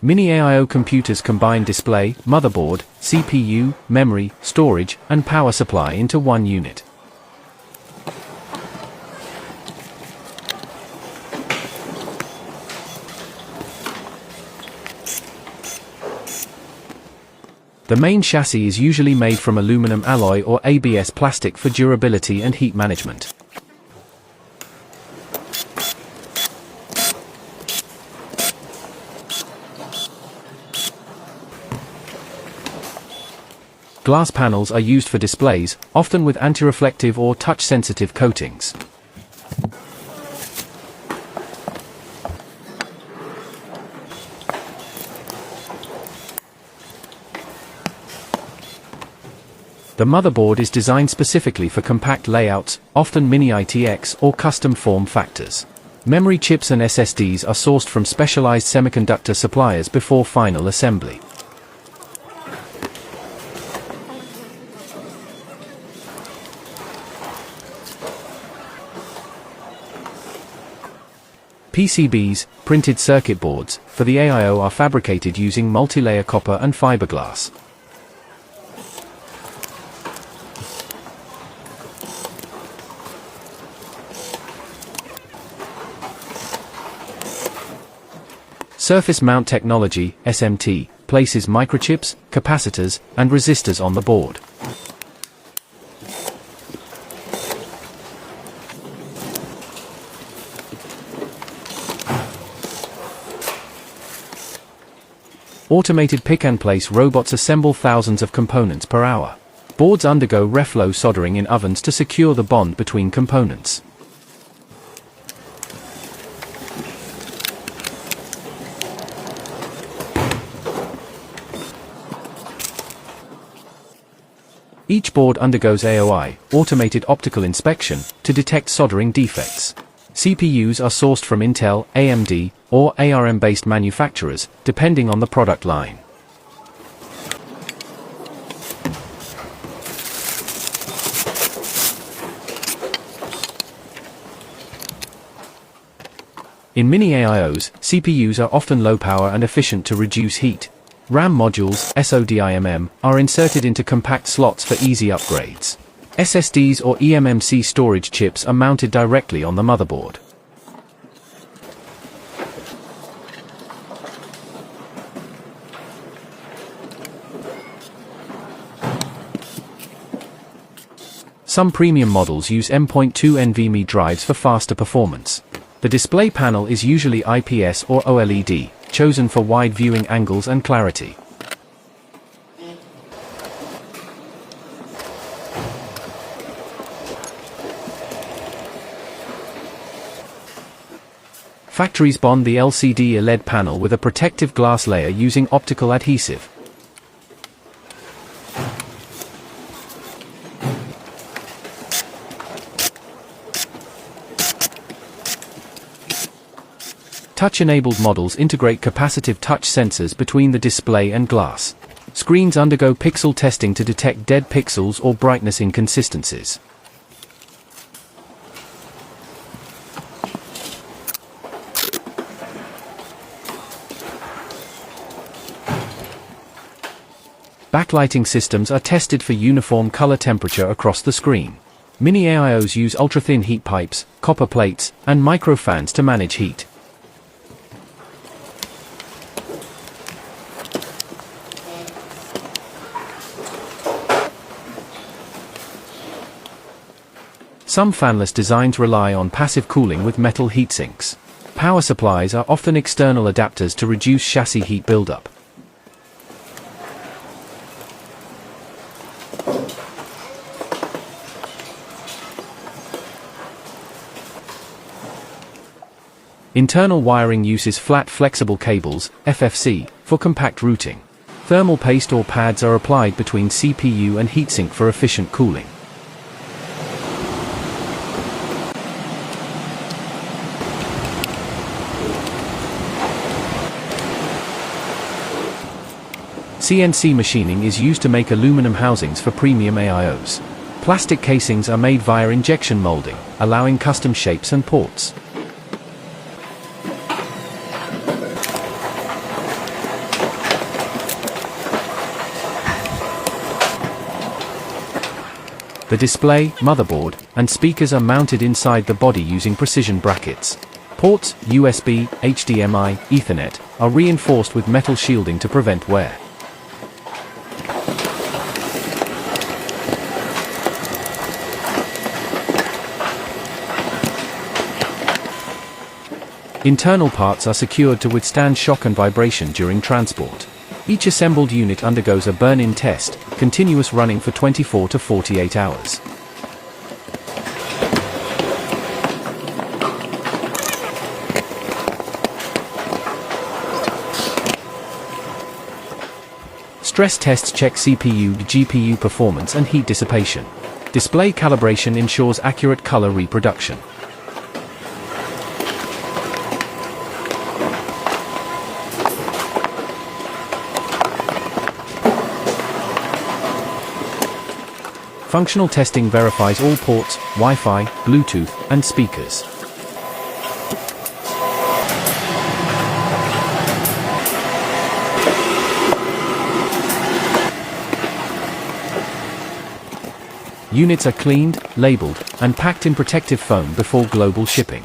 Mini AIO computers combine display, motherboard, CPU, memory, storage, and power supply into one unit. The main chassis is usually made from aluminum alloy or ABS plastic for durability and heat management. Glass panels are used for displays, often with anti-reflective or touch-sensitive coatings. The motherboard is designed specifically for compact layouts, often mini ITX or custom form factors. Memory chips and SSDs are sourced from specialized semiconductor suppliers before final assembly. PCBs, printed circuit boards, for the AIO are fabricated using multi-layer copper and fiberglass. Surface mount technology, SMT, places microchips, capacitors, and resistors on the board. Automated pick-and-place robots assemble thousands of components per hour. Boards undergo reflow soldering in ovens to secure the bond between components. Each board undergoes AOI, automated optical inspection, to detect soldering defects. CPUs are sourced from Intel, AMD, or ARM-based manufacturers, depending on the product line. In mini AIOs, CPUs are often low power and efficient to reduce heat. RAM modules, SODIMM, are inserted into compact slots for easy upgrades. SSDs or eMMC storage chips are mounted directly on the motherboard. Some premium models use M.2 NVMe drives for faster performance. The display panel is usually IPS or OLED, chosen for wide viewing angles and clarity. Factories bond the LCD OLED panel with a protective glass layer using optical adhesive. Touch-enabled models integrate capacitive touch sensors between the display and glass. Screens undergo pixel testing to detect dead pixels or brightness inconsistencies. Backlighting systems are tested for uniform color temperature across the screen. Mini AIOs use ultra-thin heat pipes, copper plates, and microfans to manage heat. Some fanless designs rely on passive cooling with metal heatsinks. Power supplies are often external adapters to reduce chassis heat buildup. Internal wiring uses flat flexible cables, FFC, for compact routing. Thermal paste or pads are applied between CPU and heatsink for efficient cooling. CNC machining is used to make aluminum housings for premium AIOs. Plastic casings are made via injection molding, allowing custom shapes and ports. The display, motherboard, and speakers are mounted inside the body using precision brackets. Ports, USB, HDMI, Ethernet, are reinforced with metal shielding to prevent wear. Internal parts are secured to withstand shock and vibration during transport. Each assembled unit undergoes a burn-in test, continuous running for 24 to 48 hours. Stress tests check CPU, GPU performance and heat dissipation. Display calibration ensures accurate color reproduction. Functional testing verifies all ports, Wi-Fi, Bluetooth, and speakers. Units are cleaned, labeled, and packed in protective foam before global shipping.